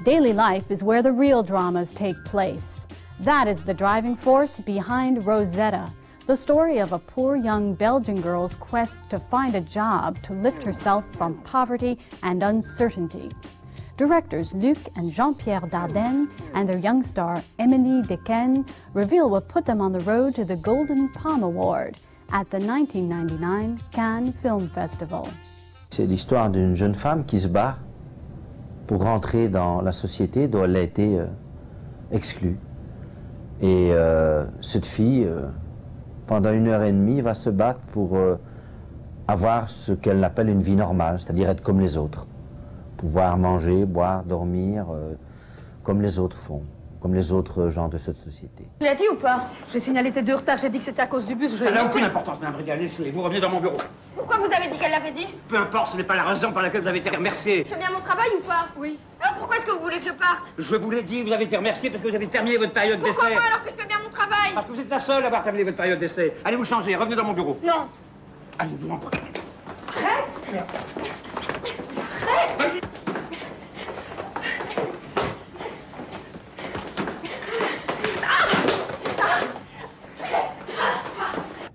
Daily life is where the real dramas take place. That is the driving force behind Rosetta, the story of a poor young Belgian girl's quest to find a job to lift herself from poverty and uncertainty. Directors Luc and Jean-Pierre Dardenne and their young star Émilie Dequesne reveal what put them on the road to the Golden Palm Award at the 1999 Cannes Film Festival. C'est l'histoire d'une jeune femme qui se bat pour rentrer dans la société dont elle a été exclue. Et cette fille, pendant 1h30, va se battre pour avoir ce qu'elle appelle une vie normale, c'est-à-dire être comme les autres. Pouvoir manger, boire, dormir, comme les autres font, comme les autres gens de cette société. Tu l'as dit ou pas? J'ai signalé tes 2 retards, j'ai dit que c'était à cause du bus. Ça n'a aucune importance, Mme Brigade, laissez, vous revenez dans mon bureau. Pourquoi vous avez dit qu'elle l'avait dit? Peu importe, ce n'est pas la raison par laquelle vous avez été remercié. Je fais bien mon travail ou pas? Oui. Alors pourquoi est-ce que vous voulez que je parte? Je vous l'ai dit, vous avez été remercié parce que vous avez terminé votre période d'essai. Pourquoi moi alors que je fais bien mon travail? Parce que vous êtes la seule à avoir terminé votre période d'essai. Allez vous changer, revenez dans mon bureau. Non. Allez, vous en profitez. Arrête! Arrête!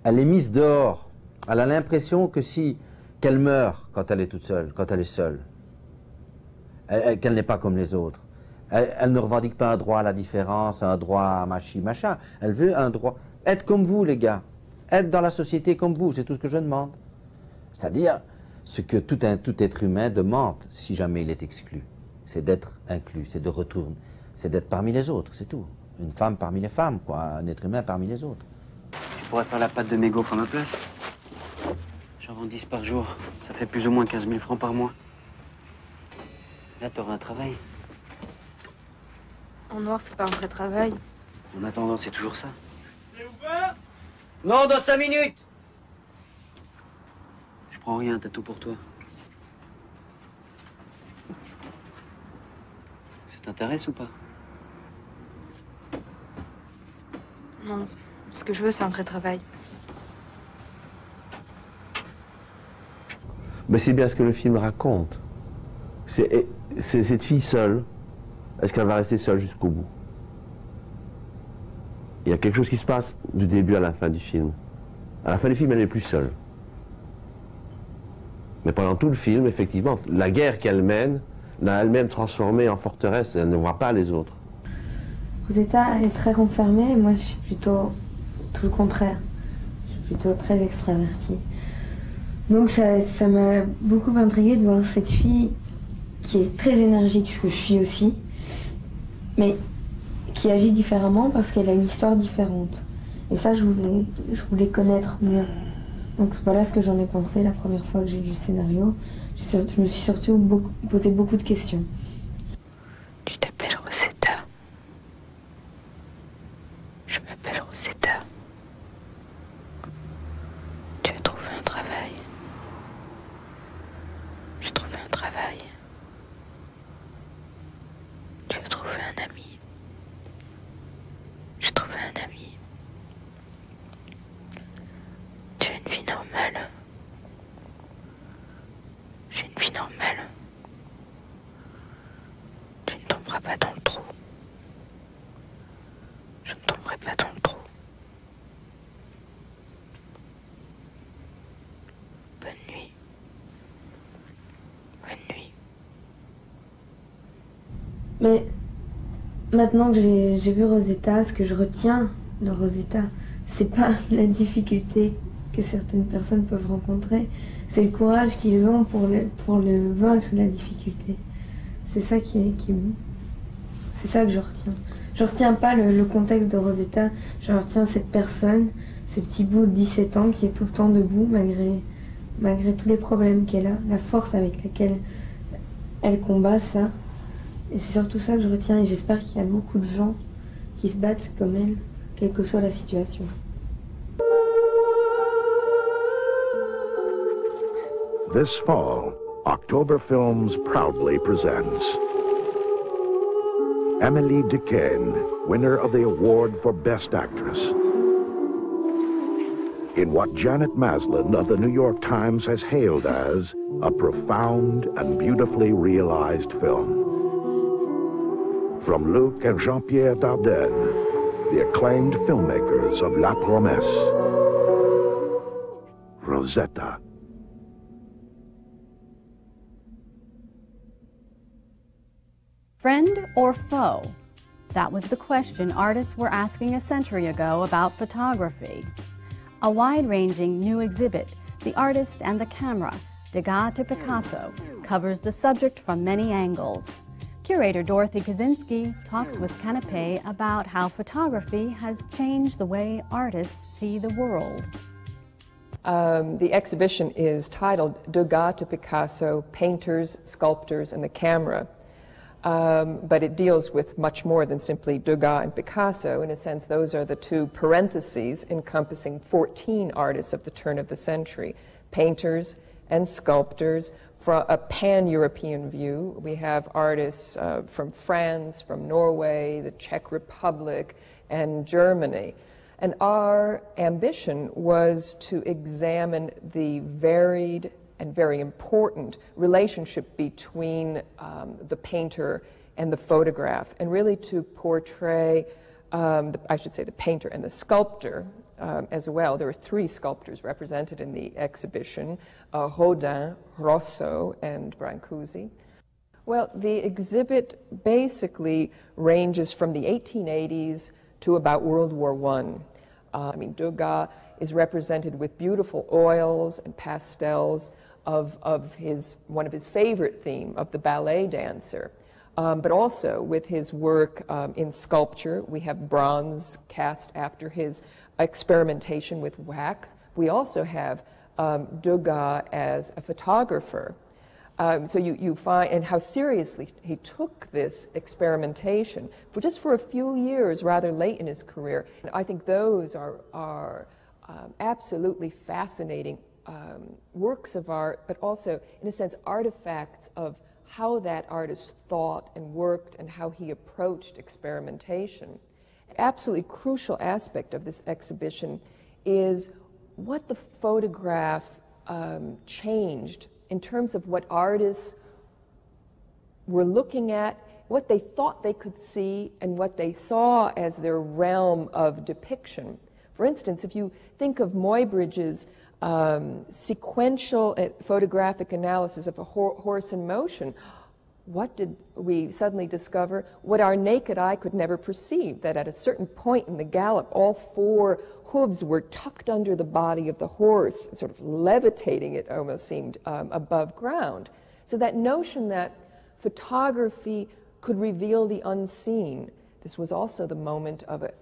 Elle est mise dehors. Elle a l'impression que qu'elle meurt quand elle est toute seule, quand elle est seule. Qu'elle n'est pas comme les autres. Elle ne revendique pas un droit à la différence, un droit à machin. Elle veut un droit. Être comme vous, les gars. Être dans la société comme vous, c'est tout ce que je demande. C'est-à-dire ce que tout être humain demande si jamais il est exclu. C'est d'être inclus, c'est de retourner, c'est d'être parmi les autres, c'est tout. Une femme parmi les femmes, quoi. Un être humain parmi les autres. Tu pourrais faire la pâte de mes gaufres à ma place. J'en vends 10 par jour. Ça fait plus ou moins 15 000 francs par mois. Là, t'auras un travail. En noir, c'est pas un vrai travail. En attendant, c'est toujours ça. C'est ouvert? Non, dans 5 minutes. Je prends rien, t'as tout pour toi. Ça t'intéresse ou pas? Non, ce que je veux, c'est un vrai travail. Mais c'est bien ce que le film raconte. C'est cette fille seule. Est-ce qu'elle va rester seule jusqu'au bout? Il y a quelque chose qui se passe du début à la fin du film. À la fin du film, elle n'est plus seule. Mais pendant tout le film, effectivement, la guerre qu'elle mène l'a elle-même transformée en forteresse. Elle ne voit pas les autres. Rosetta, elle est très renfermée et moi, je suis plutôt tout le contraire. Je suis plutôt très extravertie. Donc ça m'a beaucoup intriguée de voir cette fille qui est très énergique, ce que je suis aussi, mais qui agit différemment parce qu'elle a une histoire différente. Et ça, je voulais connaître mieux. Donc voilà ce que j'en ai pensé la première fois que j'ai lu le scénario. Je me suis surtout posé beaucoup de questions. Tu t'appelles Rosetta. Je m'appelle Rosetta. Tu as trouvé un travail. J'ai trouvé un travail. Tu as trouvé un ami. J'ai trouvé un ami. Tu as une vie normale. J'ai une vie normale. Tu ne tomberas pas dans le trou. Je ne tomberai pas dans le trou. Bonne nuit. Bonne nuit. Mais maintenant que j'ai vu Rosetta, ce que je retiens de Rosetta, c'est pas la difficulté que certaines personnes peuvent rencontrer, c'est le courage qu'ils ont pour le vaincre, la difficulté. C'est ça qui est bon. C'est ça que je retiens. Je retiens pas le contexte de Rosetta, je retiens cette personne, ce petit bout de 17 ans qui est tout le temps debout malgré tous les problèmes qu'elle a, la force avec laquelle elle combat ça. Et c'est surtout ça que je retiens et j'espère qu'il y a beaucoup de gens qui se battent comme elle, quelle que soit la situation. This fall, October Films proudly presents Émilie Dequesne, winner of the award for Best Actress, in what Janet Maslin of the New York Times has hailed as a profound and beautifully realized film. from Luc and Jean-Pierre Dardenne, the acclaimed filmmakers of La Promesse, Rosetta. Friend or foe? That was the question artists were asking a century ago about photography. A wide-ranging new exhibit, The Artist and the Camera, Degas to Picasso, covers the subject from many angles. Curator Dorothy Kaczynski talks with Canape about how photography has changed the way artists see the world. The exhibition is titled Degas to Picasso, Painters, Sculptors, and the Camera. But it deals with much more than simply Degas and Picasso. In a sense, those are the two parentheses encompassing 14 artists of the turn of the century, painters and sculptors. From a pan-European view, we have artists from France, from Norway, the Czech Republic, and Germany. And our ambition was to examine the varied and very important relationship between the painter and the photograph, and really to portray, I should say, the painter and the sculptor as well. There were 3 sculptors represented in the exhibition, Rodin, Rosso, and Brancusi. Well, the exhibit basically ranges from the 1880s to about World War I. Degas is represented with beautiful oils and pastels of one of his favorite theme, of the ballet dancer, but also with his work in sculpture. We have bronze cast after his experimentation with wax. We also have Degas as a photographer. So you find, and how seriously he took this experimentation just for a few years rather late in his career. And I think those are absolutely fascinating works of art, but also, in a sense, artifacts of how that artist thought and worked and how he approached experimentation. An absolutely crucial aspect of this exhibition is what the photograph changed in terms of what artists were looking at, what they thought they could see, and what they saw as their realm of depiction. For instance, if you think of Muybridge's sequential photographic analysis of a horse in motion, what did we suddenly discover? What our naked eye could never perceive, that at a certain point in the gallop, all 4 hooves were tucked under the body of the horse, sort of levitating, it almost seemed, above ground. So that notion that photography could reveal the unseen, this was also the moment of a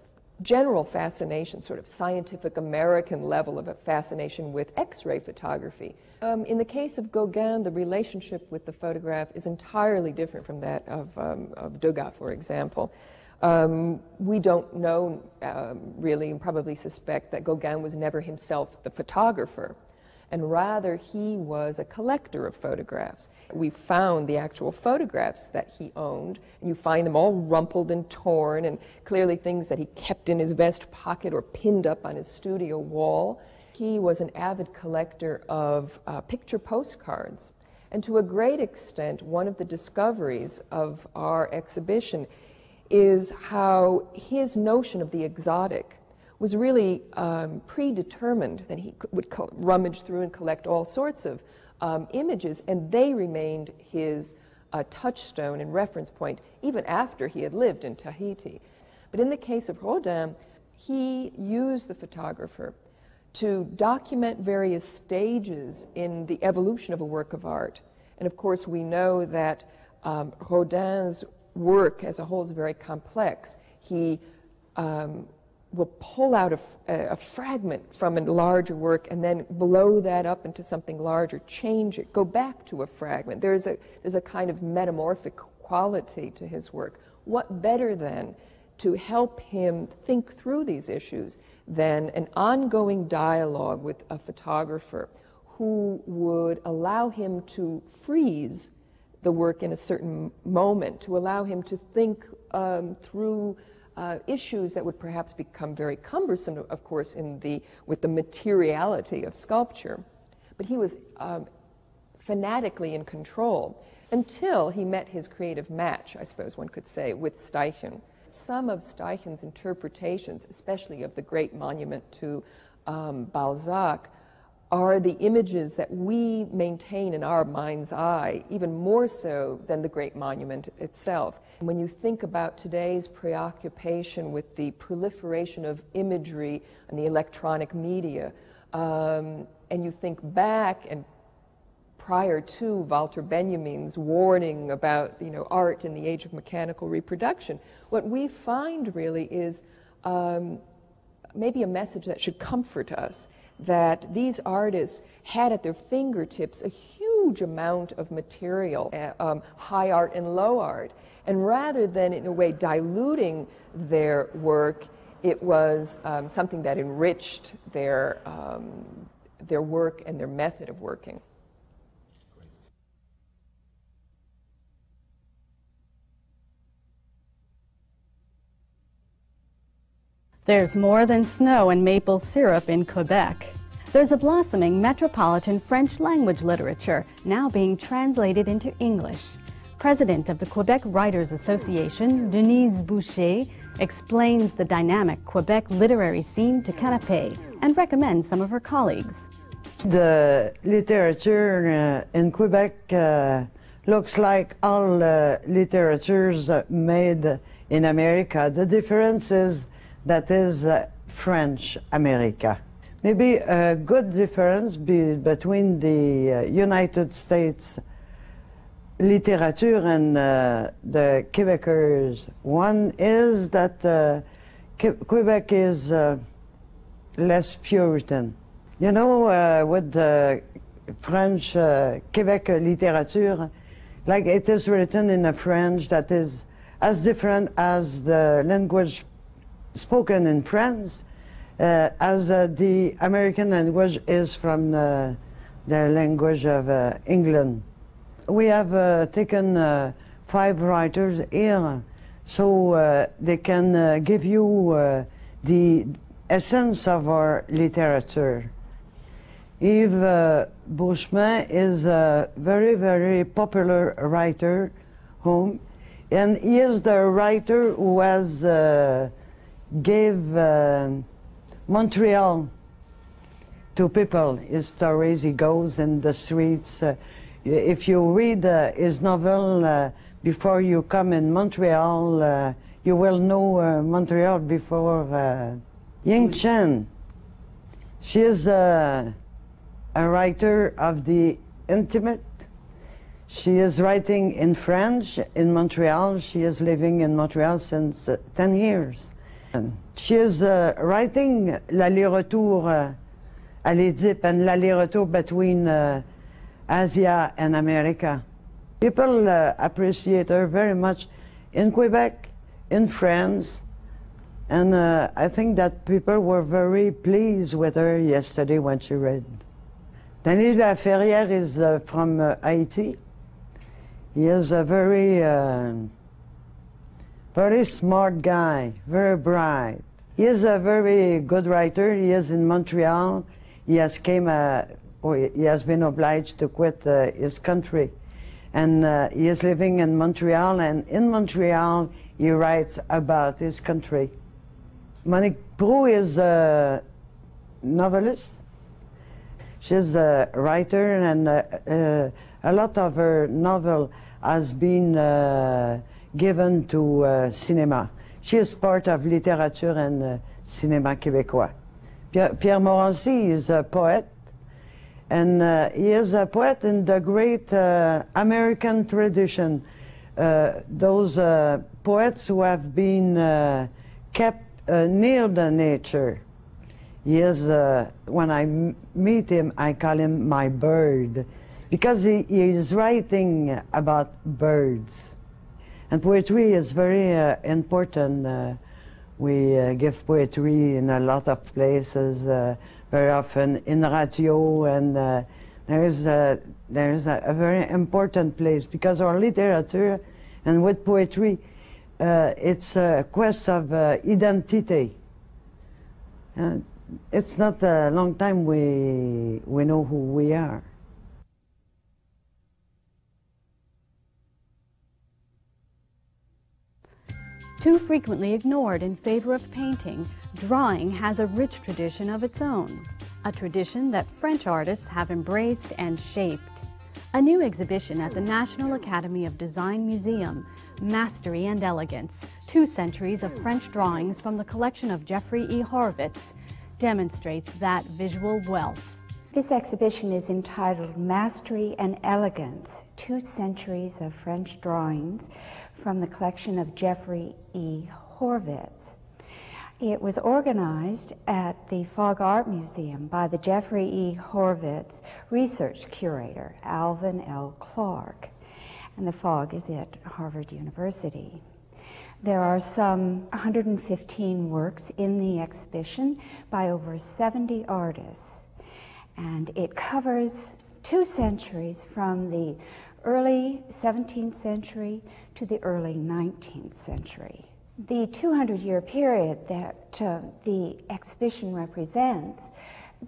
general fascination, sort of scientific American level of a fascination with X-ray photography. In the case of Gauguin, the relationship with the photograph is entirely different from that of Degas, for example. We don't know really, and probably suspect, that Gauguin was never himself the photographer, and rather he was a collector of photographs. We found the actual photographs that he owned, and you find them all rumpled and torn, and clearly things that he kept in his vest pocket or pinned up on his studio wall. He was an avid collector of picture postcards, and to a great extent, one of the discoveries of our exhibition is how his notion of the exotic was really predetermined, that he would rummage through and collect all sorts of images, and they remained his touchstone and reference point even after he had lived in Tahiti. But in the case of Rodin, he used the photographer to document various stages in the evolution of a work of art. And of course, we know that Rodin's work as a whole is very complex. He will pull out a fragment from a larger work and then blow that up into something larger, change it, go back to a fragment. There's a kind of metamorphic quality to his work. What better then to help him think through these issues than an ongoing dialogue with a photographer who would allow him to freeze the work in a certain moment, to allow him to think through issues that would perhaps become very cumbersome, of course, with the materiality of sculpture. But he was fanatically in control. until he met his creative match, I suppose one could say, with Steichen. Some of Steichen's interpretations, especially of the great monument to Balzac, are the images that we maintain in our mind's eye, even more so than the great monument itself. When you think about today's preoccupation with the proliferation of imagery and the electronic media, and you think back and prior to Walter Benjamin's warning about, you know, art in the age of mechanical reproduction, what we find really is maybe a message that should comfort us, that these artists had at their fingertips a huge amount of material, high art and low art, and rather than in a way diluting their work, it was something that enriched their work and their method of working. There's more than snow and maple syrup in Quebec. There's a blossoming metropolitan French language literature now being translated into English. President of the Quebec Writers Association, Denise Boucher, explains the dynamic Quebec literary scene to Canape and recommends some of her colleagues. The literature in Quebec looks like all literatures made in America. The difference is that is French America. Maybe a good difference between the United States literature and the Quebecers. One is that Quebec is less Puritan. You know, with the French Quebec literature, like it is written in a French that is as different as the language spoken in France as the American language is from the language of England. We have taken 5 writers here so they can give you the essence of our literature. Yves Beauchemin is a very, very popular writer home, and he is the writer who has gave Montreal to people. His stories, he goes in the streets. If you read his novel before you come in Montreal, you will know Montreal before Ying Chen. She is a writer of the intimate. She is writing in French in Montreal. She is living in Montreal since 10 years. She is writing l'aller-retour à l'Édipe and l'aller-retour between Asia and America. People appreciate her very much in Quebec, in France, and I think that people were very pleased with her yesterday when she read. Denis Laferrière is from Haiti. He is a very smart guy, very bright. He is a very good writer. He is in Montreal. He has been obliged to quit his country. And he is living in Montreal, and in Montreal he writes about his country. Monique Proulx is a novelist. She's a writer, and a lot of her novel has been given to cinema. She is part of literature and cinéma québécois. Pierre Morancy is a poet, and he is a poet in the great American tradition. Those poets who have been kept near the nature. He is, when I meet him, I call him my bird, because he is writing about birds. And poetry is very important. We give poetry in a lot of places, very often in radio, and there is a very important place, because our literature, and with poetry, it's a quest of identity. It's not a long time we know who we are. Too frequently ignored in favor of painting, drawing has a rich tradition of its own, a tradition that French artists have embraced and shaped. A new exhibition at the National Academy of Design Museum, Mastery and Elegance, 2 centuries of French drawings from the collection of Jeffrey E. Horvitz, demonstrates that visual wealth. This exhibition is entitled Mastery and Elegance, 2 centuries of French drawings from the collection of Jeffrey E. Horvitz. It was organized at the Fogg Art Museum by the Jeffrey E. Horvitz research curator, Alvin L. Clark, and the Fogg is at Harvard University. There are some 115 works in the exhibition by over 70 artists, and it covers 2 centuries from the early 17th century to the early 19th century. The 200-year period that the exhibition represents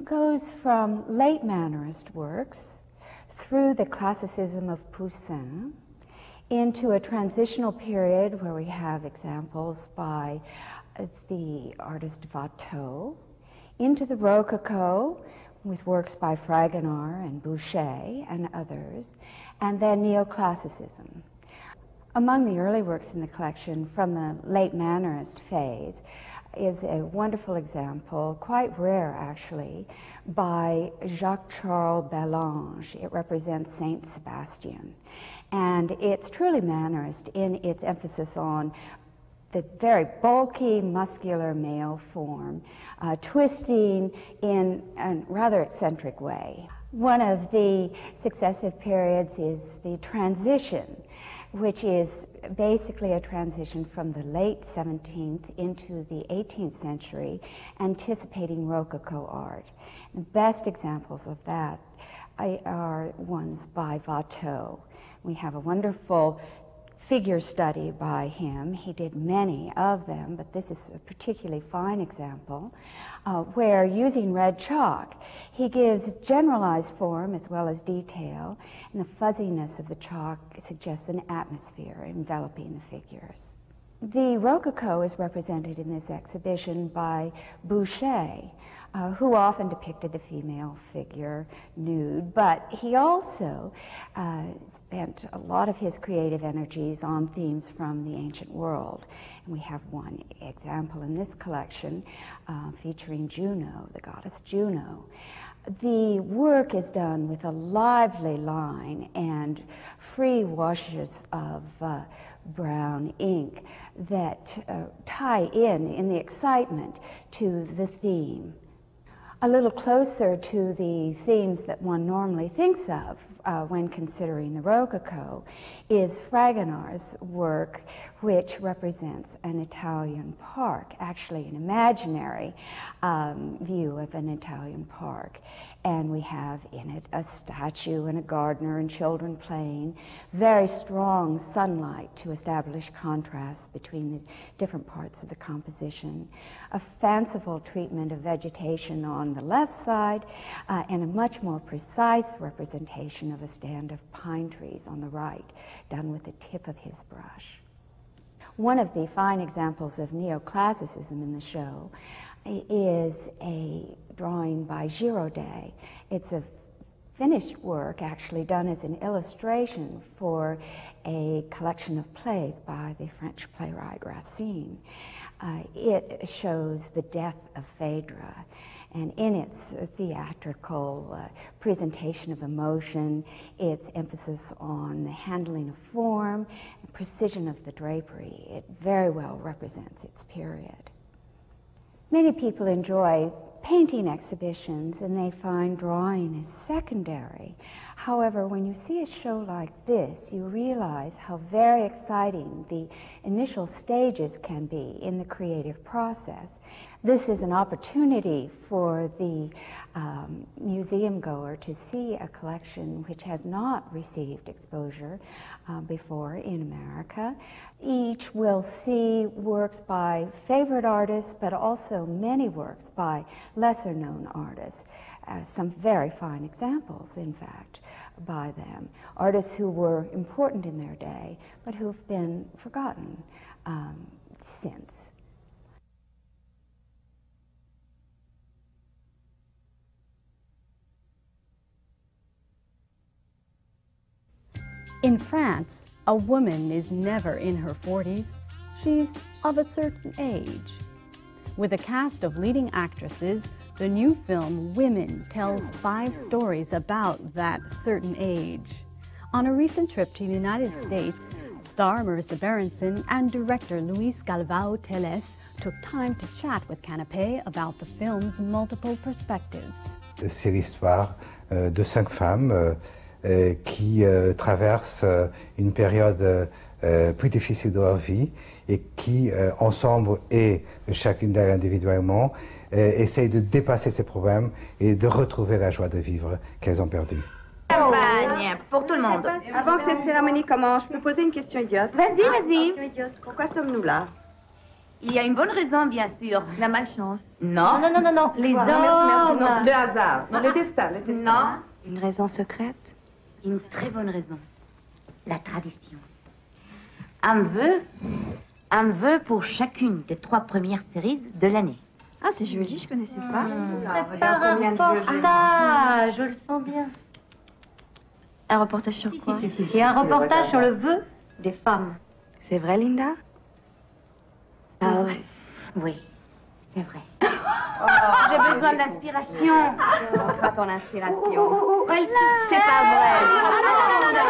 goes from late Mannerist works through the classicism of Poussin into a transitional period where we have examples by the artist Watteau, into the Rococo with works by Fragonard and Boucher and others, and then neoclassicism. Among the early works in the collection from the late Mannerist phase is a wonderful example, quite rare actually, by Jacques-Charles Bellange. It represents Saint Sebastian. And it's truly Mannerist in its emphasis on the very bulky, muscular male form, twisting in a rather eccentric way. One of the successive periods is the transition, which is basically a transition from the late 17th into the 18th century, anticipating Rococo art. The best examples of that are ones by Watteau. We have a wonderful figure study by him. He did many of them, but this is a particularly fine example where, using red chalk, he gives generalized form as well as detail, and the fuzziness of the chalk suggests an atmosphere enveloping the figures. The Rococo is represented in this exhibition by Boucher, who often depicted the female figure nude, but he also spent a lot of his creative energies on themes from the ancient world. And we have one example in this collection featuring Juno, the goddess Juno. The work is done with a lively line and free washes of brown ink that tie in the excitement to the theme. A little closer to the themes that one normally thinks of when considering the Rococo is Fragonard's work, which represents an Italian park, actually an imaginary view of an Italian park. And we have in it a statue and a gardener and children playing, very strong sunlight to establish contrast between the different parts of the composition, a fanciful treatment of vegetation on the left side, and a much more precise representation of a stand of pine trees on the right, done with the tip of his brush. One of the fine examples of neoclassicism in the show is a drawing by Giraudet. It's a finished work actually done as an illustration for a collection of plays by the French playwright Racine. It shows the death of Phaedra, and in its theatrical presentation of emotion, its emphasis on the handling of form and precision of the drapery, it very well represents its period. Many people enjoy painting exhibitions and they find drawing is secondary. However, when you see a show like this, you realize how very exciting the initial stages can be in the creative process. This is an opportunity for the museum goer to see a collection which has not received exposure before in America. Each will see works by favorite artists, but also many works by lesser known artists. Some very fine examples, in fact, by them. Artists who were important in their day, but who've been forgotten since. In France, a woman is never in her 40s. She's of a certain age. With a cast of leading actresses, the new film Women tells 5 stories about that certain age. On a recent trip to the United States, star Marissa Berenson and director Luis Galvao Teles took time to chat with Canape about the film's multiple perspectives. C'est l'histoire de 5 femmes qui traversent une période plus difficile de leur vie et qui, ensemble et chacune d'elles individuellement, essayent de dépasser ces problèmes et de retrouver la joie de vivre qu'elles ont perdue. Champagne, pour tout le monde. Avant que cette cérémonie commence, je peux poser une question idiote. Vas-y, vas-y. Pourquoi sommes-nous là? Il y a une bonne raison, bien sûr. La malchance. Non. Non. Les hommes. Merci. Non, le hasard. Non, le destin. Non. Une raison secrète? Une très bonne raison. La tradition. Un vœu pour chacune des 3 premières séries de l'année. Ah, c'est joli, je connaissais pas. C'est pas un reportage, je le sens bien. Un reportage sur quoi? C'est un reportage sur le vœu des femmes. C'est vrai, Linda? Ah oui, c'est vrai. J'ai besoin d'inspiration. On sera ton inspiration. C'est pas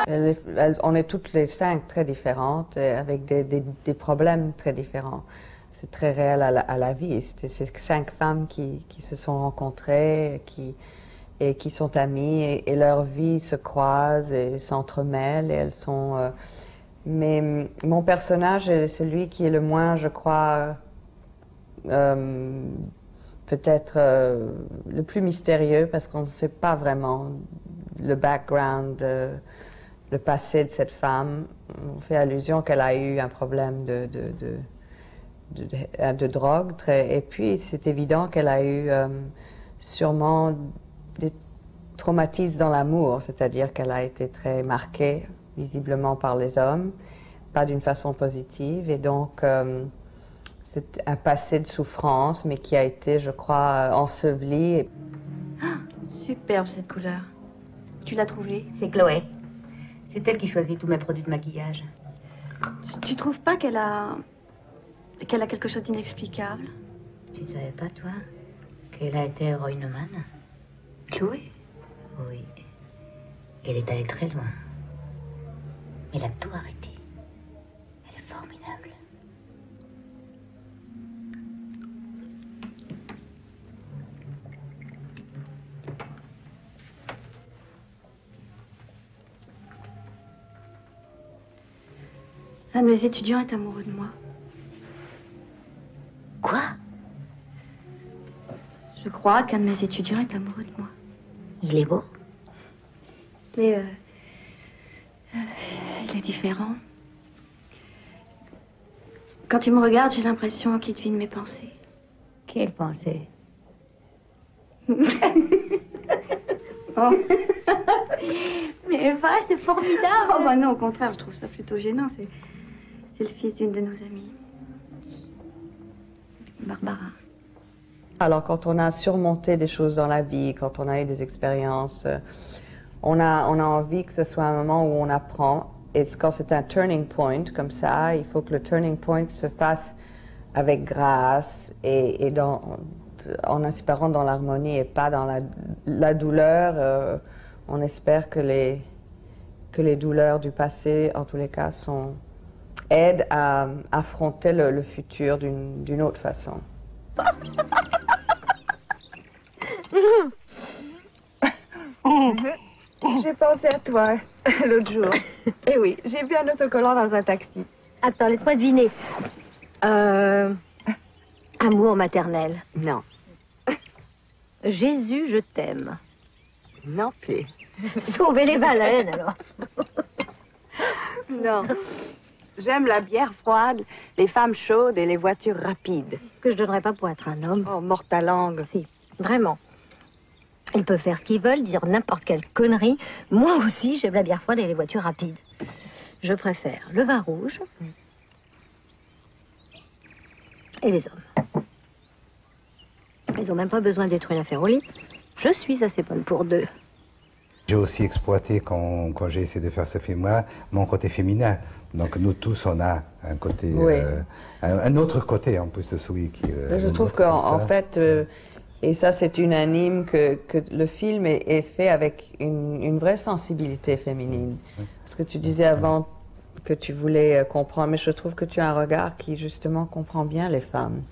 vrai. On est toutes les 5 très différentes, avec des problèmes très différents. C'est très réel à la vie. C'est ces 5 femmes qui se sont rencontrées, qui sont amies, et leurs vies se croisent et s'entremêlent, et elles sont... mais mon personnage est celui qui est le moins, je crois, peut-être le plus mystérieux, parce qu'on ne sait pas vraiment le background, le passé de cette femme. On fait allusion qu'elle a eu un problème de drogue, et puis c'est évident qu'elle a eu sûrement des traumatismes dans l'amour, c'est-à-dire qu'elle a été très marquée visiblement par les hommes, pas d'une façon positive, et donc c'est un passé de souffrance, mais qui a été, je crois, enseveli. Ah, superbe cette couleur. Tu l'as trouvée? C'est Chloé. C'est elle qui choisit tous mes produits de maquillage. Tu trouves pas qu'elle a quelque chose d'inexplicable? Tu ne savais pas, toi, qu'elle a été héroïnomane? Chloé? Oui. Elle est allée très loin. Mais elle a tout arrêté. Elle est formidable. Un de mes étudiants est amoureux de moi. Quoi? Je crois qu'un de mes étudiants est amoureux de moi. Il est beau? Mais il est différent. Quand il me regarde, j'ai l'impression qu'il devine mes pensées. Quelle pensée? Oh. Mais Eva, c'est formidable. Oh bah non, au contraire, je trouve ça plutôt gênant. C'est le fils d'une de nos amies. Barbara. Alors quand on a surmonté des choses dans la vie, quand on a eu des expériences, on a envie que ce soit un moment où on apprend. Et quand c'est un turning point comme ça, il faut que le turning point se fasse avec grâce et en espérant dans l'harmonie et pas dans la douleur. On espère que les douleurs du passé, en tous les cas, aident à affronter le futur d'une autre façon. J'ai pensé à toi l'autre jour. Eh oui, j'ai vu un autocollant dans un taxi. Attends, laisse-moi deviner. Amour maternel. Non. Jésus, je t'aime. Non plus. Sauver les baleines, alors. Non. J'aime la bière froide, les femmes chaudes et les voitures rapides. Ce que je donnerais pas pour être un homme. Oh, morte ta langue. Si, vraiment. Ils peuvent faire ce qu'ils veulent, dire n'importe quelle connerie. Moi aussi, j'aime la bière froide et les voitures rapides. Je préfère le vin rouge et les hommes. Ils n'ont même pas besoin d'être une affaire au lit. Je suis assez bonne pour deux. J'ai aussi exploité, quand j'ai essayé de faire ce film-là, mon côté féminin. Donc nous tous, on a un côté, un autre côté en plus de celui qui... Je trouve qu'en fait, et ça c'est unanime, que le film est fait avec une vraie sensibilité féminine. Parce que tu disais avant que tu voulais comprendre, mais je trouve que tu as un regard qui justement comprend bien les femmes.